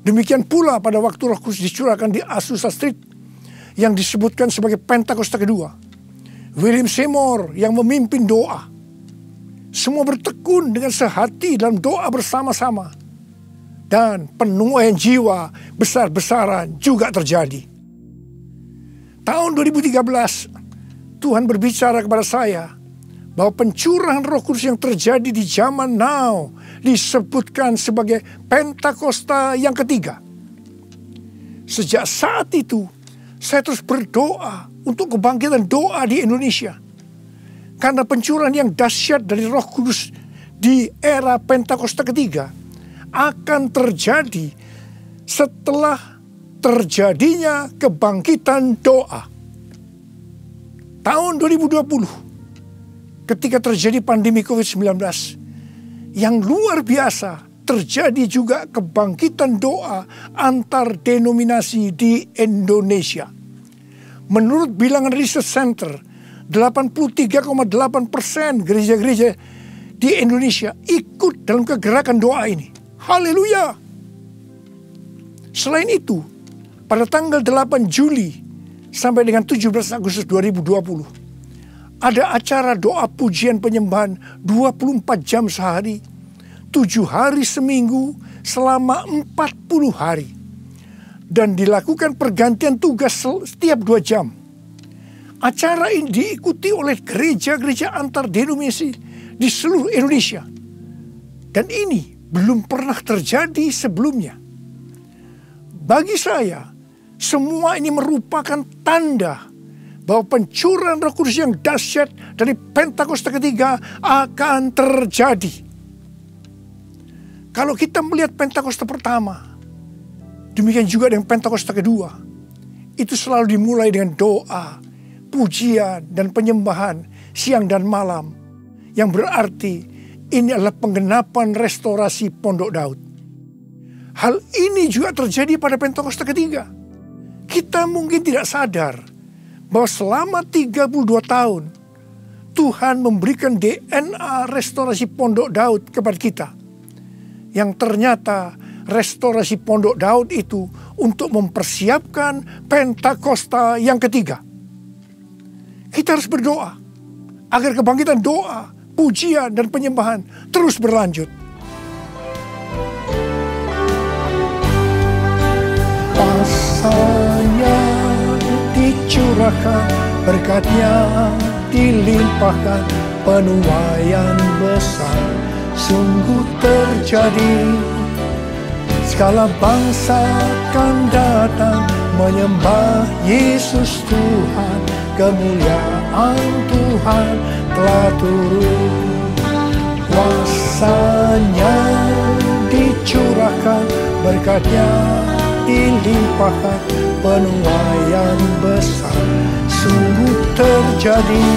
Demikian pula pada waktu Roh Kudus dicurahkan di Azusa Street yang disebutkan sebagai Pentakosta kedua. William Seymour yang memimpin doa. Semua bertekun dengan sehati dalam doa bersama-sama. Dan penuaian jiwa besar-besaran juga terjadi. Tahun 2013, Tuhan berbicara kepada saya bahwa pencurahan Roh Kudus yang terjadi di zaman now disebutkan sebagai Pentakosta yang ketiga. Sejak saat itu, saya terus berdoa untuk kebangkitan doa di Indonesia. Karena pencurahan yang dahsyat dari Roh Kudus di era Pentakosta ketiga akan terjadi setelah terjadinya kebangkitan doa. Tahun 2020, ketika terjadi pandemi COVID-19, yang luar biasa, terjadi juga kebangkitan doa antar denominasi di Indonesia. Menurut bilangan Research Center, 83,8% gereja-gereja di Indonesia ikut dalam kegerakan doa ini. Haleluya! Selain itu, pada tanggal 8 Juli sampai dengan 17 Agustus 2020, ada acara doa pujian penyembahan 24 jam sehari, 7 hari seminggu, selama 40 hari. dan dilakukan pergantian tugas setiap 2 jam. Acara ini diikuti oleh gereja-gereja antar denominasi di seluruh Indonesia. Dan ini belum pernah terjadi sebelumnya. Bagi saya, semua ini merupakan tanda bahwa pencurahan Roh Kudus yang dahsyat dari Pentakosta ketiga akan terjadi. Kalau kita melihat Pentakosta pertama, demikian juga dengan Pentakosta kedua, itu selalu dimulai dengan doa, pujian, dan penyembahan siang dan malam, yang berarti ini adalah penggenapan restorasi Pondok Daud. Hal ini juga terjadi pada Pentakosta ketiga. Kita mungkin tidak sadar bahwa selama 32 tahun Tuhan memberikan DNA restorasi Pondok Daud kepada kita. Yang ternyata restorasi Pondok Daud itu untuk mempersiapkan Pentakosta yang ketiga. Kita harus berdoa agar kebangkitan doa, pujian, dan penyembahan terus berlanjut. Pasanya dicurahkan, berkatnya dilimpahkan, penuaian besar sungguh terjadi. Segala bangsa akan datang menyembah Yesus Tuhan, kemuliaan Tuhan telah turun. Kuasanya dicurahkan, berkatnya dilimpahkan, penuaian besar sungguh terjadi.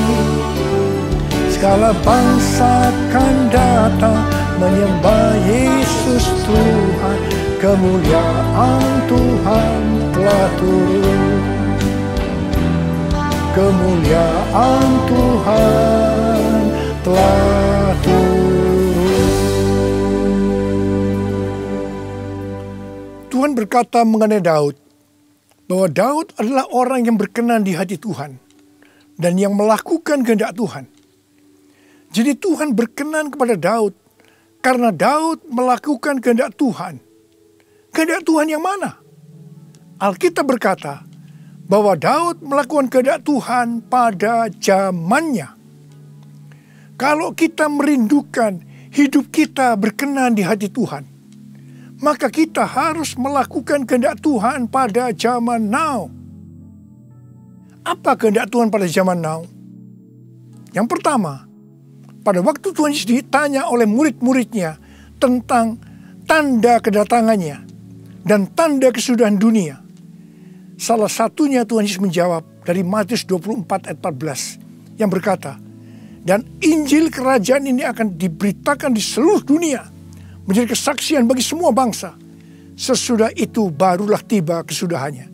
Segala bangsa akan datang menyembah Yesus Tuhan, kemuliaan Tuhan telah turun. Kemuliaan Tuhan telah turun. Tuhan berkata mengenai Daud, bahwa Daud adalah orang yang berkenan di hati Tuhan dan yang melakukan kehendak Tuhan. Jadi Tuhan berkenan kepada Daud karena Daud melakukan kehendak Tuhan. Kehendak Tuhan yang mana? Alkitab berkata bahwa Daud melakukan kehendak Tuhan pada zamannya. Kalau kita merindukan hidup kita berkenan di hati Tuhan, maka kita harus melakukan kehendak Tuhan pada zaman now. Apa kehendak Tuhan pada zaman now? Yang pertama, pada waktu Tuhan Yesus ditanya oleh murid-muridnya tentang tanda kedatangannya dan tanda kesudahan dunia, salah satunya Tuhan Yesus menjawab dari Matius 24 ayat 14 yang berkata, dan Injil kerajaan ini akan diberitakan di seluruh dunia menjadi kesaksian bagi semua bangsa. Sesudah itu barulah tiba kesudahannya.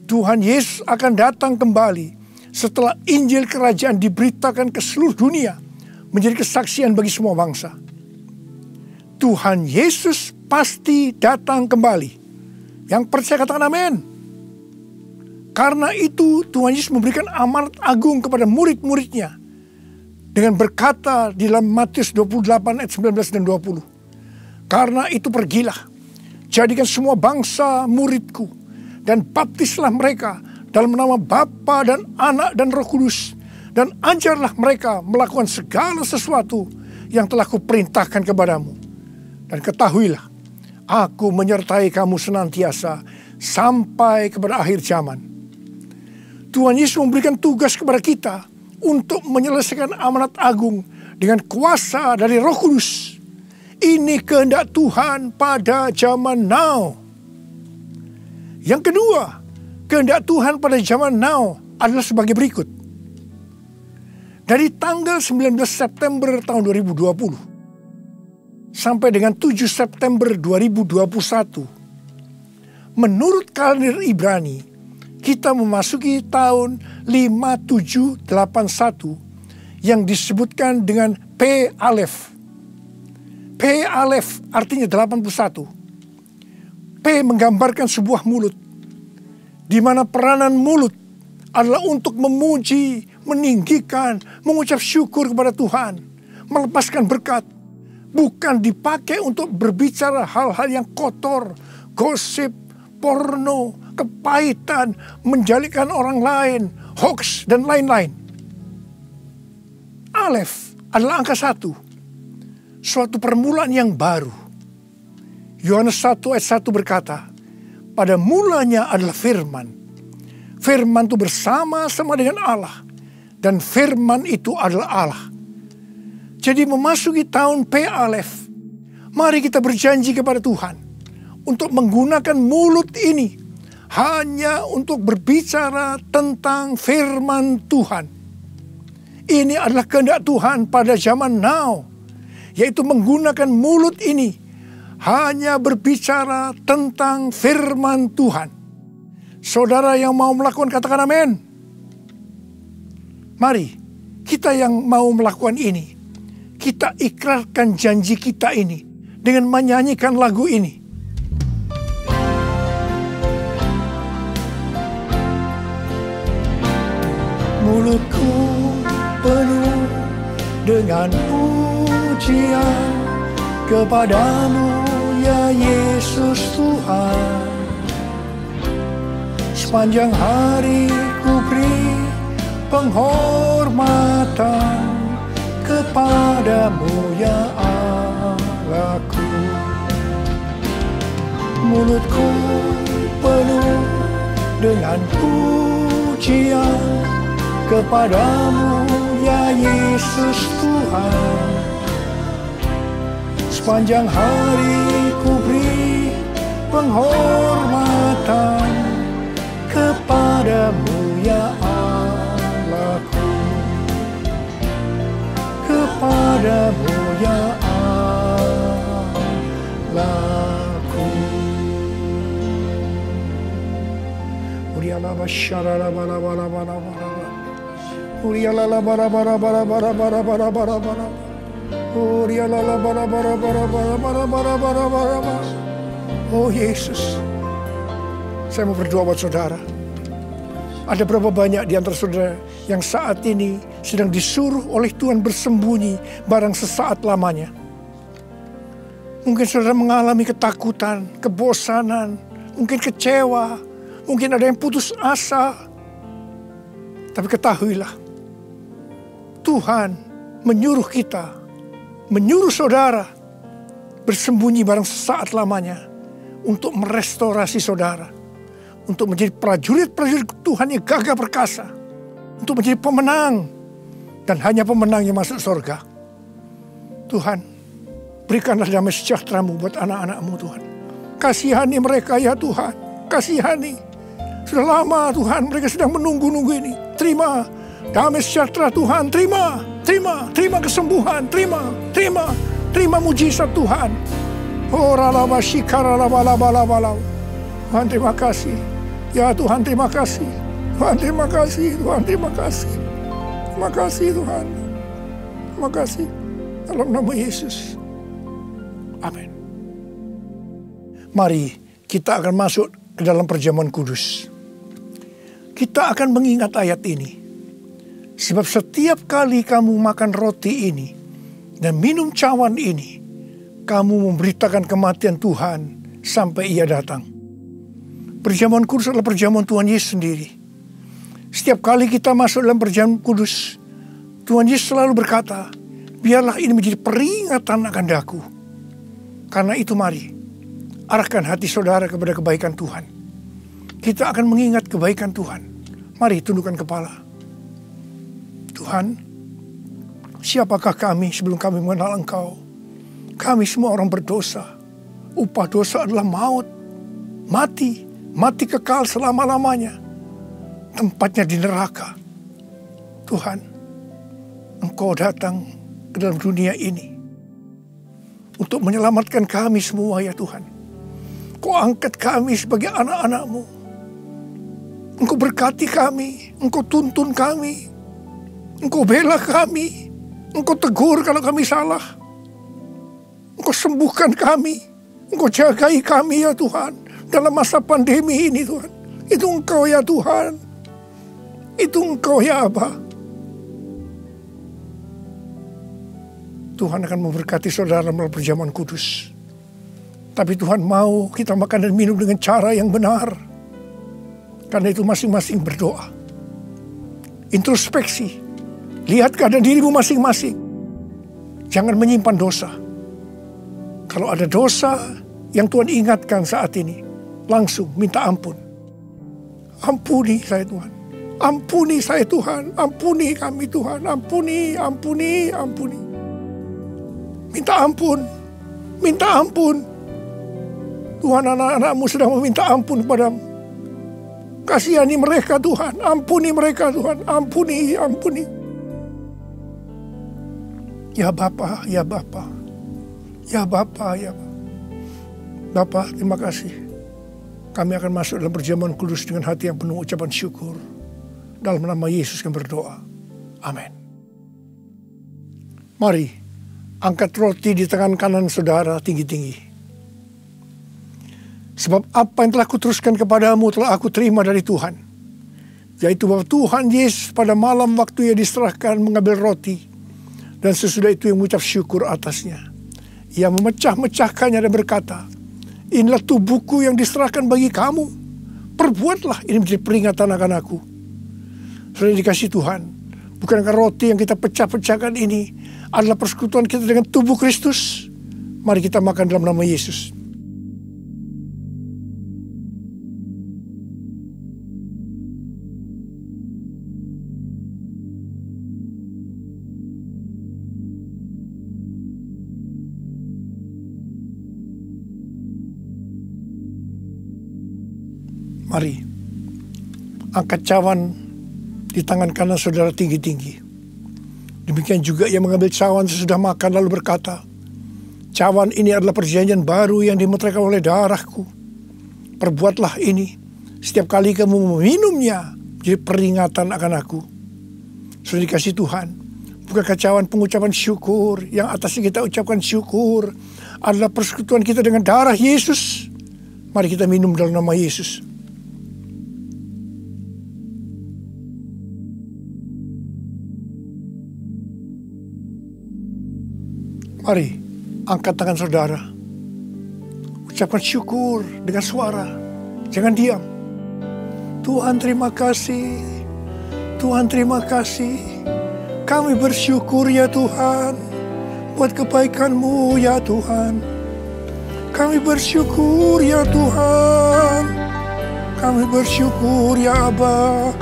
Tuhan Yesus akan datang kembali setelah Injil kerajaan diberitakan ke seluruh dunia menjadi kesaksian bagi semua bangsa. Tuhan Yesus pasti datang kembali. Yang percaya katakan amin. Karena itu Tuhan Yesus memberikan amanat agung kepada murid-muridnya dengan berkata di dalam Matius 28 ayat 19 dan 20. Karena itu pergilah, jadikan semua bangsa muridku dan baptislah mereka dalam nama Bapa dan Anak dan Roh Kudus, dan ajarlah mereka melakukan segala sesuatu yang telah kuperintahkan kepadamu. Dan ketahuilah, aku menyertai kamu senantiasa sampai kepada akhir zaman. Tuhan Yesus memberikan tugas kepada kita untuk menyelesaikan amanat agung dengan kuasa dari Roh Kudus. Ini kehendak Tuhan pada zaman now. Yang kedua, kehendak Tuhan pada zaman now adalah sebagai berikut. Dari tanggal 19 September tahun 2020 sampai dengan 7 September 2021, menurut kalender Ibrani, kita memasuki tahun 5781 yang disebutkan dengan P Alef. P Alef artinya 81. P menggambarkan sebuah mulut, di mana peranan mulut adalah untuk memuji, meninggikan, mengucap syukur kepada Tuhan, melepaskan berkat, bukan dipakai untuk berbicara hal-hal yang kotor, gosip, porno, kepahitan, menjalikan orang lain, hoax, dan lain-lain. Alef adalah angka 1. Suatu permulaan yang baru. Yohanes 1 ayat 1 berkata, pada mulanya adalah firman. Firman itu bersama-sama dengan Allah. Dan firman itu adalah Allah. Jadi memasuki tahun P Alef, mari kita berjanji kepada Tuhan untuk menggunakan mulut ini hanya untuk berbicara tentang firman Tuhan. Ini adalah kehendak Tuhan pada zaman now, yaitu menggunakan mulut ini hanya berbicara tentang firman Tuhan. Saudara yang mau melakukan, katakan amin. Mari kita yang mau melakukan ini, kita ikrarkan janji kita ini dengan menyanyikan lagu ini. Mulutku penuh dengan pujian kepadamu ya Yesus Tuhan. Sepanjang hari ku beri penghormatan kepadamu ya Allahku. Mulutku penuh dengan pujian kepadamu ya Yesus Tuhan. Sepanjang hari ku beri penghormatan kepadamu ya Allahku. Kepadamu ya Allahku. Uriala basyara bala bala bala bala. Uriala bara bara bara bara bara bara bara bara. Uriala bara bara bara bara bara bara bara bara. Oh Yesus, saya mau berdoa buat saudara. Ada berapa banyak di antara saudara yang saat ini sedang disuruh oleh Tuhan bersembunyi barang sesaat lamanya. Mungkin saudara mengalami ketakutan, kebosanan, mungkin kecewa, mungkin ada yang putus asa. Tapi ketahuilah, Tuhan menyuruh kita, menyuruh saudara bersembunyi barang sesaat lamanya untuk merestorasi saudara. Untuk menjadi prajurit-prajurit Tuhan yang gagah perkasa. Untuk menjadi pemenang. Dan hanya pemenang yang masuk surga. Tuhan, berikanlah damai sejahtera-Mu buat anak-anak-Mu Tuhan. Kasihani mereka ya Tuhan. Kasihani. Sudah lama Tuhan mereka sedang menunggu-nunggu ini. Terima damai sejahtera Tuhan. Terima kesembuhan. Terima mujizat Tuhan. Oh ralabashikara. Tuhan terima kasih. Ya Tuhan terima kasih. Tuhan terima kasih. Tuhan terima kasih. Terima kasih Tuhan. Terima kasih. Dalam nama Yesus. Amin. Mari kita akan masuk ke dalam perjamuan kudus. Kita akan mengingat ayat ini. Sebab setiap kali kamu makan roti ini dan minum cawan ini, kamu memberitakan kematian Tuhan sampai Ia datang. Perjamuan kudus adalah perjamuan Tuhan Yesus sendiri. Setiap kali kita masuk dalam perjamuan kudus, Tuhan Yesus selalu berkata, biarlah ini menjadi peringatan akan daku. Karena itu mari, arahkan hati saudara kepada kebaikan Tuhan. Kita akan mengingat kebaikan Tuhan. Mari tundukkan kepala. Tuhan, siapakah kami sebelum kami mengenal Engkau? Kami semua orang berdosa. Upah dosa adalah maut, mati kekal selama-lamanya. Tempatnya di neraka. Tuhan, Engkau datang ke dalam dunia ini untuk menyelamatkan kami semua ya Tuhan. Engkau angkat kami sebagai anak-anak-Mu. Engkau berkati kami, Engkau tuntun kami, Engkau bela kami, Engkau tegur kalau kami salah. Engkau sembuhkan kami, Engkau jagai kami ya Tuhan. Dalam masa pandemi ini Tuhan. Itu Engkau ya Tuhan. Itu Engkau ya Aba. Tuhan akan memberkati saudara melalui perjamuan kudus. Tapi Tuhan mau kita makan dan minum dengan cara yang benar. Karena itu masing-masing berdoa. Introspeksi. Lihat keadaan dirimu masing-masing. Jangan menyimpan dosa. Kalau ada dosa yang Tuhan ingatkan saat ini, langsung minta ampun. Ampuni saya Tuhan. Ampuni saya Tuhan. Ampuni kami Tuhan. Ampuni, ampuni, ampuni. Minta ampun. Minta ampun. Tuhan, anak-anakmu sedang meminta ampun kepadamu. Kasihani mereka Tuhan. Ampuni mereka Tuhan. Ampuni, ampuni. Ya Bapa, ya Bapa. Ya Bapa, ya Bapa. Bapa, terima kasih. Kami akan masuk dalam perjamuan kudus dengan hati yang penuh ucapan syukur. Dalam nama Yesus kami berdoa. Amin. Mari, angkat roti di tangan kanan saudara tinggi-tinggi. Sebab apa yang telah kuteruskan kepadamu telah aku terima dari Tuhan. Yaitu bahwa Tuhan Yesus pada malam waktu ia diserahkan mengambil roti. Dan sesudah itu yang mengucap syukur atasnya. Ia memecah-mecahkannya dan berkata, inilah tubuhku yang diserahkan bagi kamu. Perbuatlah ini menjadi peringatan akan aku. Sudah dikasih Tuhan. Bukankah roti yang kita pecah-pecahkan ini adalah persekutuan kita dengan tubuh Kristus? Mari kita makan dalam nama Yesus. Mari, angkat cawan di tangan kanan saudara tinggi-tinggi. Demikian juga ia mengambil cawan sesudah makan lalu berkata, cawan ini adalah perjanjian baru yang dimeteraikan oleh darahku. Perbuatlah ini setiap kali kamu meminumnya, jadi peringatan akan aku. Sudah dikasih Tuhan. Bukankah cawan pengucapan syukur yang atasnya kita ucapkan syukur adalah persekutuan kita dengan darah Yesus? Mari kita minum dalam nama Yesus. Mari, angkat tangan saudara. Ucapkan syukur dengan suara. Jangan diam. Tuhan terima kasih. Tuhan terima kasih. Kami bersyukur ya Tuhan. Buat kebaikan-Mu ya Tuhan. Kami bersyukur ya Tuhan. Kami bersyukur ya Aba.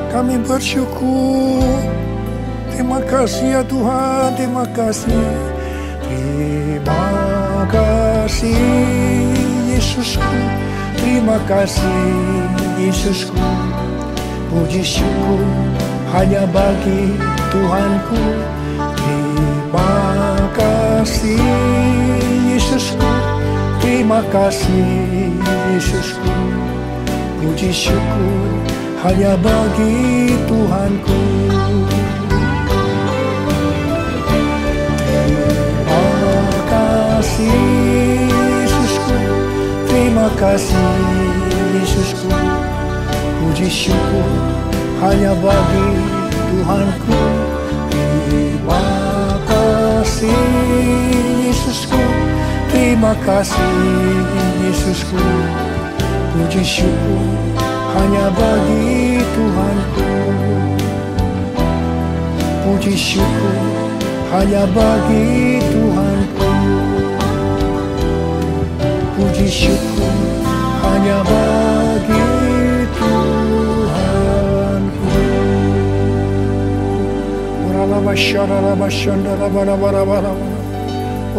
Kami bersyukur. Terima kasih ya Tuhan, terima kasih. Terima kasih Yesusku. Terima kasih Yesusku. Puji syukur hanya bagi Tuhanku. Terima kasih Yesusku. Terima kasih Yesusku. Puji syukur hanya bagi Tuhanku. Yesusku, terima kasih Yesusku. Puji syukur hanya bagi Tuhanku. Terima kasih Yesusku. Terima kasih Yesusku. Puji syukur hanya bagi Tuhanku. Puji syukur hanya bagi Tuhanku. Puji syukur hanya bagi Tuhanku. Orala masyara la masyanda la bala bala bala.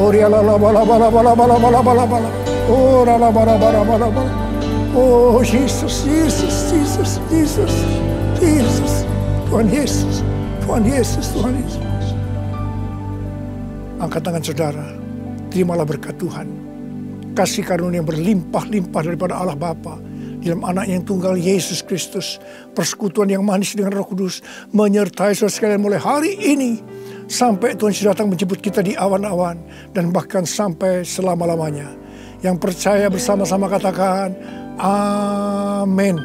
Oriala la bala bala bala bala bala bala bala. Orala bala bala bala bala. Oh Jesus, Jesus, Jesus, Jesus, Jesus. Tuhan Yesus, Tuhan Yesus, Tuhan Yesus. Angkat tangan saudara, terimalah berkat Tuhan. Kasih karunia yang berlimpah-limpah daripada Allah Bapa dalam anak yang tunggal Yesus Kristus. Persekutuan yang manis dengan Roh Kudus menyertai saudara sekalian mulai hari ini sampai Tuhan sudah datang menjemput kita di awan-awan dan bahkan sampai selama-lamanya. Yang percaya bersama-sama katakan amin.